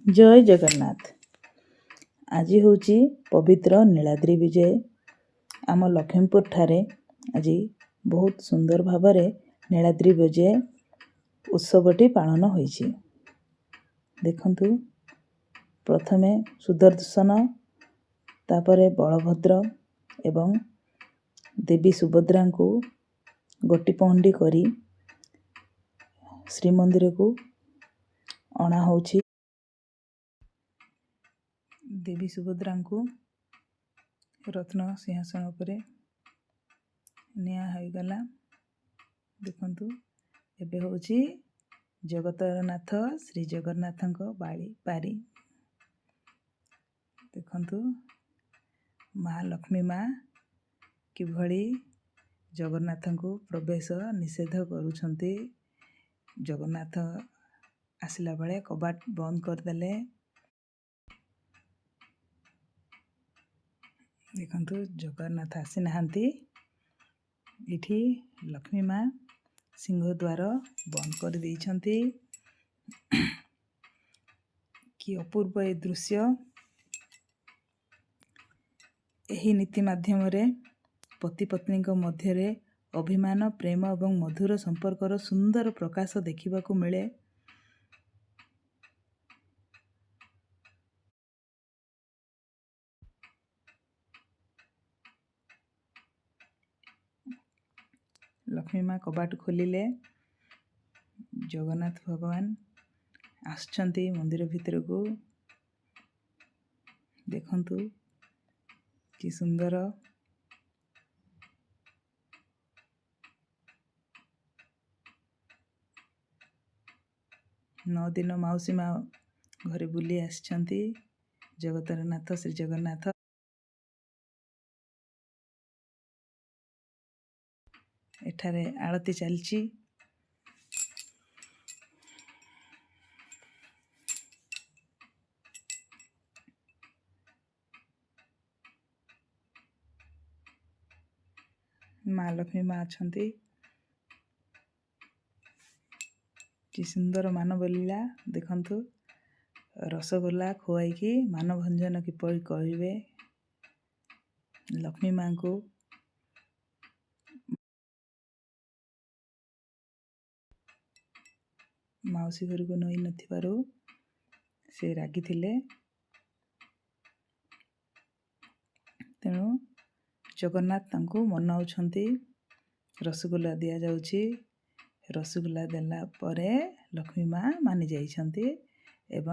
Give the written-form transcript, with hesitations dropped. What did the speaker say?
जय जगन्नाथ। आज हूँ पवित्र नीलाद्री विजय। आम लखीमपुर ठारे आज बहुत सुंदर भाव नीलाद्री विजय उत्सवटी पालन होइछि। देखंतु प्रथमे सुदर्शन तापरे बलभद्र एवं देवी सुभद्रा को गोटी पहंडी करी श्रीमंदिर को अणा होछि। देवी सुभद्रा को रत्न सिंहासन उपरे निया होइगला। देखंतु एबे होछि जगतरनाथ श्री जगन्नाथ बाड़ी पारी। देखंतु महालक्ष्मी माँ किभली जगन्नाथ को प्रवेश निषेध करुछंती। जगन्नाथ आसिला बेले कबाट बंद करदेले। देखंतु जगन्नाथ आसी नहांती। इठी लक्ष्मी माँ सिंह द्वार बंद कर देइछंती। कि अपूर्व ए दृश्य। एही नीति माध्यम रे पति पत्नी मध्य अभिमान प्रेम एवं मधुर संपर्कर सुंदर प्रकाश देखा मिले। लक्ष्मी माँ कबाट खोलिले जगन्नाथ भगवान आसछंती मंदिर भितर को। देखंतु कि सुंदर। 9 दिन माउसी माँ घरे बुली आसछंती जगतरनाथ श्री जगन्नाथ। एठारे आरती चलची। माँ लक्ष्मी माँ अच्छी कि सुंदर मानव लीला। देखंतु रसगोल्ला खुआई मानभंजन किपरि करिवे लक्ष्मी माँ को। माउसी घर को नई नथिबारु से रागी थिले। तेणु जगन्नाथ तांको मनाउछंती। रसगोल्ला दिया जाउची। रसगोल्ला देला परे लक्ष्मी माँ मानि जाइछंती एवं